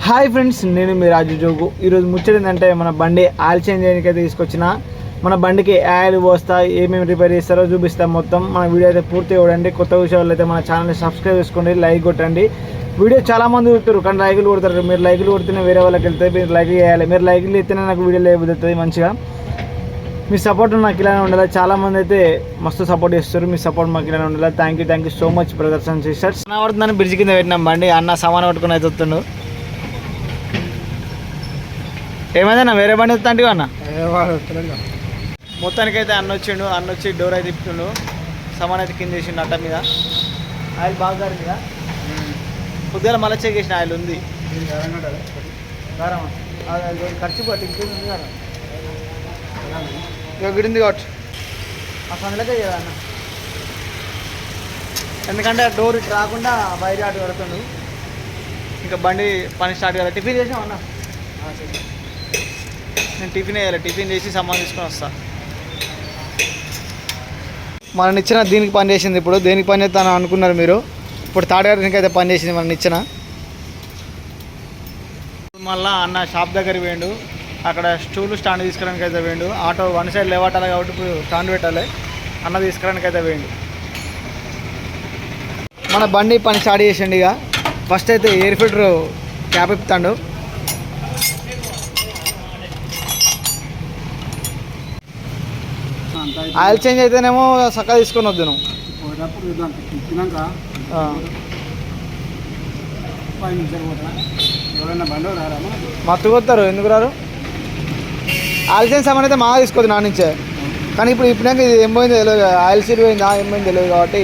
Hi friends, నేను మీ రాజు జోగు. ఈరోజు ముచ్చడిందంటే మన బండి ఆయిల్ చేంజ్ చేయడానికి అయితే తీసుకొచ్చిన. మన బండికి ఆయిల్ పోస్తా ఏమేమి రిపేర్ చేస్తారో చూపిస్తాం. మొత్తం మన వీడియో అయితే పూర్తి చూడండి. కొత్త విషయాలు అయితే మన ఛానల్ని సబ్స్క్రైబ్ చేసుకోండి, లైక్ కొట్టండి. వీడియో చాలామంది చూస్తారు కానీ లైకులు కొడతారు. మీరు లైకులు కొడితేనే వేరే వాళ్ళకి వెళ్తే మీరు లైక్ చేయాలి. మీరు లైకులు ఇస్తేనే నాకు వీడియోలో అయిపోతుంది మంచిగా. మీ సపోర్ట్ నాకు ఇలానే ఉండాలి. చాలామంది అయితే మస్తు సపోర్ట్ చేస్తారు. మీ సపోర్ట్ మాకు ఇలానే ఉండాలి. Thank you so much brothers and sisters. పడుతుందని బ్రిడ్జ్ కింద పెట్టినాం బండి. అన్న సామాన్ పట్టుకుని అయితే వస్తుండు. ఏమైందన్నా వేరే బండి వస్తా అంటే అన్న మొత్తానికి అయితే అన్న వచ్చి డోర్ అయితే తిప్పుతుండు. సామాన్ అయితే కింద వేసిండు అట్ట మీద. ఆయిల్ బాగా గారి మీద పొద్దుగా మళ్ళీ చెక్ చేసిన ఆయిల్ ఉంది. ఖర్చు పట్టి ఇక విడింది కాబట్టి ఆ పనులకే కదా అన్న. ఎందుకంటే డోర్ ఇటు రాకుండా బయట అటు కడుతుండు. ఇంకా బండి పని స్టార్ట్ చేయాలి. టిఫిన్ చేసాం అన్న. నేను టిఫిన్ వేయాలి. టిఫిన్ చేసి సామాన్ తీసుకొని వస్తా. మనం ఇచ్చిన దీనికి పని చేసింది. ఇప్పుడు దేనికి పని చేస్తాను అనుకున్నారు మీరు. ఇప్పుడు థర్డ్ గారికి అయితే పని చేసింది మనం ఇచ్చిన. మళ్ళీ అన్న షాప్ దగ్గరికి పోయిండు. అక్కడ స్టూల్ స్టాండ్ తీసుకురానికి అయితే పోయిండు. ఆటో వన్ సైడ్ లేవట్టాలి కాబట్టి ఇప్పుడు స్టాండ్ పెట్టాలి. అన్న తీసుకురానికి అయితే పోయిండు. మన బండి పని స్టార్ట్ చేసిండు. ఇక ఫస్ట్ అయితే ఎయిర్ ఫిల్టర్ క్యాప్ ఇప్పుతాడు. ఆయిల్ చేంజ్ అయితేనేమో చక్కగా తీసుకొని వద్దు నువ్వు. మత్తు కొత్తారు ఎందుకు రారు. ఆయిల్ చేంజ్ సామాన్ అయితే మాగా తీసుకోవద్దు నా నుంచే. కానీ ఇప్పుడాక ఇది ఏం పోయింది తెలియదు. ఆయిల్ సీట్ పోయింది ఏం పోయింది తెలియదు కాబట్టి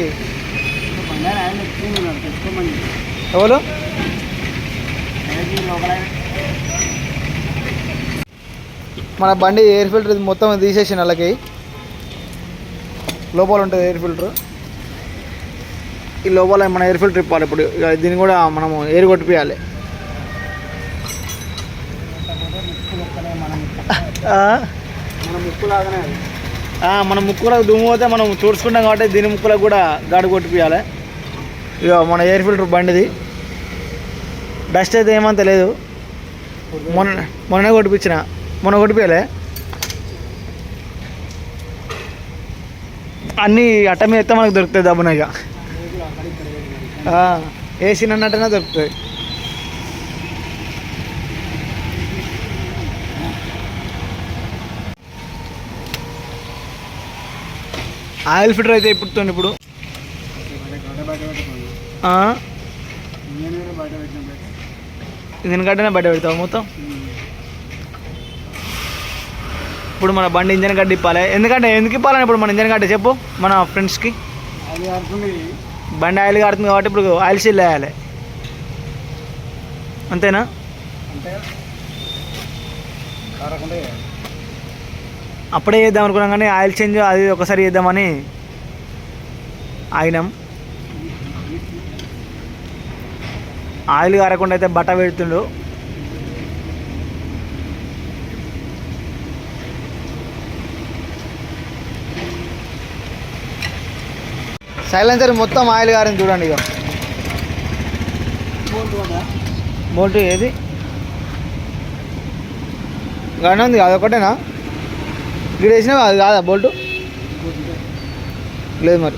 ఎవరు మన బండి ఎయిర్ ఫిల్టర్ మొత్తం తీసేసి వాళ్ళకి లోపల ఉంటుంది ఎయిర్ ఫిల్టర్. ఈ లోపల మన ఎయిర్ ఫిల్టర్ ఇప్పాలి. ఇప్పుడు దీన్ని కూడా మనము ఎయిర్ కొట్టిపోయాలి. మన ముక్కులకు దుమ్ము పోతే మనం చూసుకుంటాం కాబట్టి దీని ముక్కులకు కూడా గాడి కొట్టిపోయాలి. ఇక మన ఎయిర్ ఫిల్టర్ బండిది డస్ట్ అయితే ఏమంత లేదు. మొన్న కొట్టిపించిన మొన్న కొట్టిపోయాలి. అన్నీ అట్ట మీద ఎత్తే మనకు దొరుకుతాయి దబ్బునగా. వేసిన అన్నట్టుగా దొరుకుతుంది. ఆయిల్ ఫిల్టర్ అయితే ఇప్పుడుతుంది. ఇప్పుడు ఇంజన్ గడ్డనే బయట పెడతావు మొత్తం. ఇప్పుడు మన బండి ఇంజన్ గడ్డ ఇప్పాలి. ఎందుకు ఇప్పాలని ఇప్పుడు మన ఇంజన్ గడ్డ చెప్పు మన ఫ్రెండ్స్కి. బండి ఆయిల్ కారుతుంది కాబట్టి ఇప్పుడు ఆయిల్ సీల్ వేయాలి. అంతేనా? అప్పుడే చేద్దాం అనుకున్నాం కానీ ఆయిల్ చేంజ్ అది ఒకసారి చేద్దామని ఆగినాం. ఆయిల్ కారకుండా అయితే బట్ట పెడుతుండు. సైలెన్సర్ మొత్తం ఆయిల్ కారింది చూడండి. ఇక బోల్ట్ ఏది గానే ఉంది అదొకటేనా? ఇక్కడ వేసినా అది కాదా బోల్టు? లేదు మరి.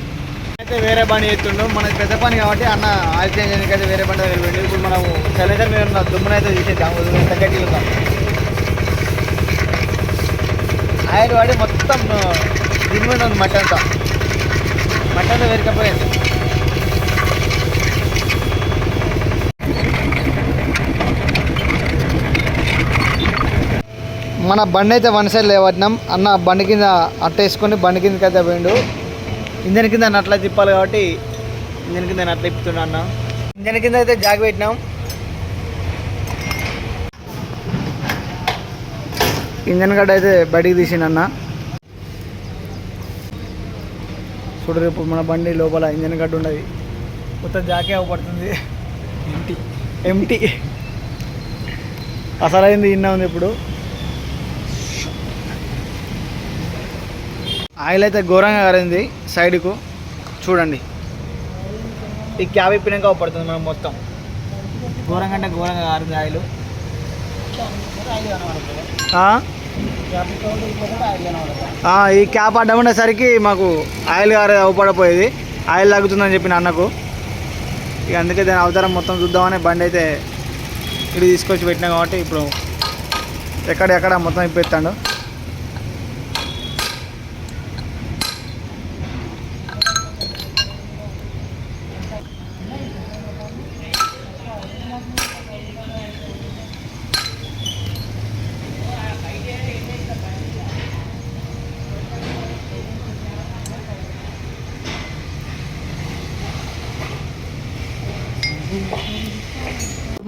అయితే వేరే బండి చేస్తుండు. మనకి పెద్ద పని కాబట్టి అన్న ఆయిల్ చేంజ్ చేయడానికి అయితే వేరే బండి దగ్గర వెళ్ళి ఇప్పుడు మనం సైలెన్సర్ మీద ఉన్న దుమ్మునైతే తీసేద్దాం. ఎంత గట్టిగా ఉందా ఆయిల్ వాడి మొత్తం దీని మీద ఉంది. మట్టి అంతా వేరుకపోయింది. మన బండి అయితే వన్ సైడ్ లేవట్టినాం. అన్న బండి కింద అట్టేసుకొని బండి కిందకి అయితే పోయిండు. ఇంజన్ కింద నట్లా తిప్పాలి కాబట్టి ఇంజన్ కింద నట్లా తిప్పుతున్నా అన్న. ఇంజన్ కింద అయితే జాగి పెట్టినాం. ఇంజన్ గడ్డ అయితే బయటికి తీసిండు అన్న. చూడు రేపు మన బండి లోపల ఇంజన్ గడ్డ ఉన్నది. కొత్త జాకే అవపడుతుంది. ఎంటీ అసలైంది ఇన్న ఉంది. ఇప్పుడు ఆయిల్ అయితే ఘోరంగా కారింది సైడ్కు చూడండి. ఈ క్యాబ్ ఇప్పినాక అవపడుతుంది మనం మొత్తం. ఘోరంగా అంటే ఘోరంగా కారుతుంది ఆయిల్. ఈ క్యాప్ అడ్డం ఉండేసరికి మాకు ఆయిల్ గారు అవపడపోయేది. ఆయిల్ తగ్గుతుందని చెప్పిన అన్నకు. ఇక అందుకే దాని అవతారం మొత్తం చూద్దామని బండి అయితే ఇది తీసుకొచ్చి పెట్టినా కాబట్టి ఇప్పుడు ఎక్కడ మొత్తం ఇప్పిస్తాడు.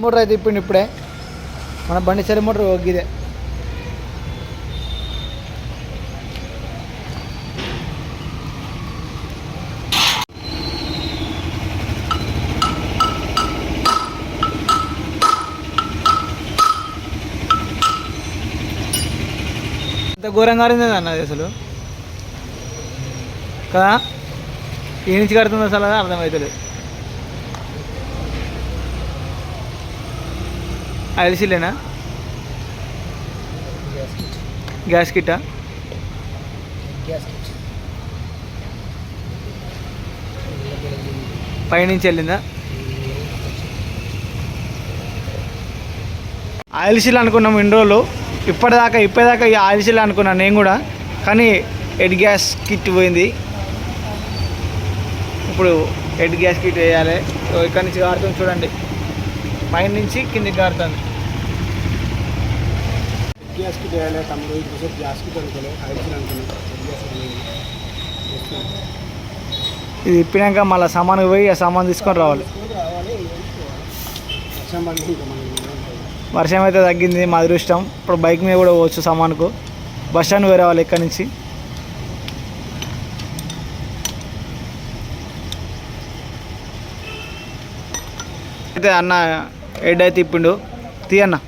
మోటార్ అయితే ఇప్పిండి ఇప్పుడే మన బండి సరి మోటార్ ఒగ్గిదే. ఇంత ఘోరంగా ఆరింది అన్నది అసలు కదా. ఏ నుంచి కడుతుంది అసలు అర్థమవుతుంది. ఐల్సీలేనా గ్యాస్ కిట్టా? పైనుంచి వెళ్ళిందా? ఆయిల్ సీల్ అనుకున్నాం ఇన్ని రోజులు. ఇప్పటిదాకా ఈ ఆయిల్ సీల్ అనుకున్నాను నేను కూడా. కానీ హెడ్ గ్యాస్ కిట్ పోయింది. ఇప్పుడు హెడ్ గ్యాస్ కిట్ వేయాలి. ఇక్కడ నుంచి కారుతుంది చూడండి, పైన నుంచి కిందికి కారుతుంది. గ్యాస్ కిట్ వేయాలి తమ్ముడు. ఇప్పుడు గ్యాస్ కిట్ అనుకోలే, ఆయిల్ సీల్ అనుకున్నాను. ఇది ఇప్పినాక మళ్ళీ సామాన్కి పోయి ఆ సామాన్ తీసుకొని రావాలి. వర్షం అయితే తగ్గింది మా అదృష్టం. ఇప్పుడు బైక్ మీద కూడా పోవచ్చు సామాన్కు. బస్ స్టాండ్ పోయి రావాలి ఇక్కడి నుంచి. అయితే అన్న హెడ్ అయితే ఇప్పిండు. తీయన్న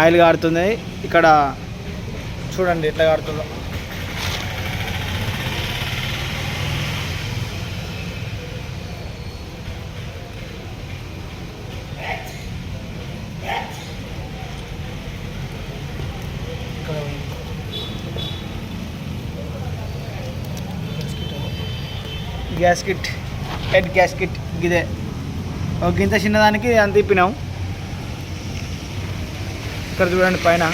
ఆయిల్ కారుతుంది. ఇక్కడ చూడండి ఎట్లా కారుతుందో. Gas kit, head gas kit ఇదే. ఒక గింత చిన్నదానికి అంత తిప్పినాం. ఇక్కడ చూడండి పైన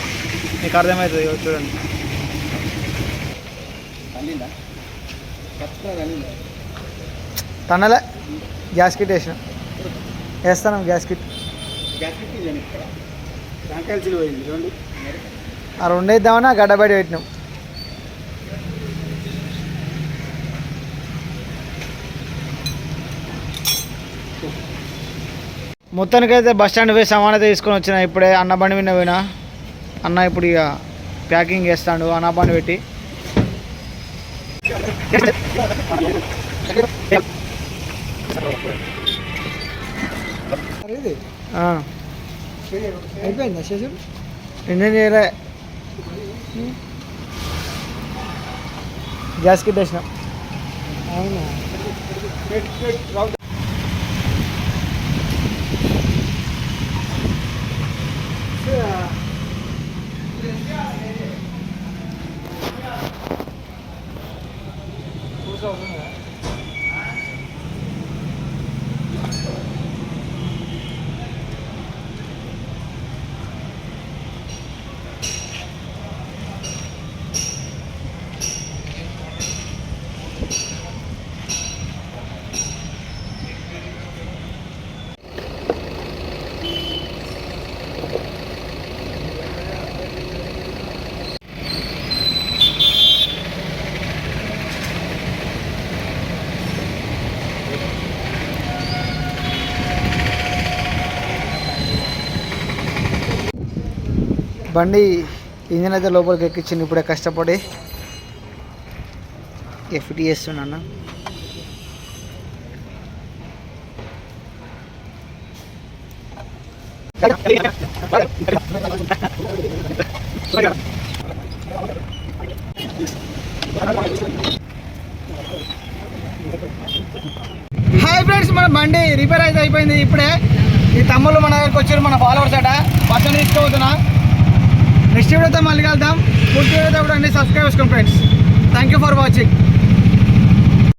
మీకు అర్థమవుతుంది చూడండి. తన్నలే గ్యాస్ కిట్ వేస్తాను. గ్యాస్ కిట్ ఆ రెండు వేద్దామని ఆ గడ్డ బయట పెట్టినాం. మొత్తానికైతే బస్ స్టాండ్ పోయి సామాన్ అయితే తీసుకొని వచ్చిన. ఇప్పుడే అన్న బండి మీద పోయినా. అన్న ఇప్పుడు ఇక ప్యాకింగ్ చేస్తాడు అన్న బండి పెట్టి. అయిపోయిందా శేషుడు? ఇంజన్ చేయలే, గ్యాస్ కిట్ వేసిన. అవునా? బండి ఇంజన్ అయితే లోపలికి ఎక్కించింది. ఇప్పుడే కష్టపడి ఫిట్ చేస్తున్నా. మన బండి రిపేర్ అయితే అయిపోయింది. ఇప్పుడే ఈ తమ్ముళ్ళు మన దగ్గరికి వచ్చారు, మన ఫాలోవర్స్ అట. బస్సు తీసుకోబోతున్నా. నెక్స్ట్ వీడియోతో మళ్ళీ కలుద్దాం. పూర్తి వీడియోతో కూడా అన్ని సబ్స్క్రైబ్ చేసుకోండి friends. Thank you for watching.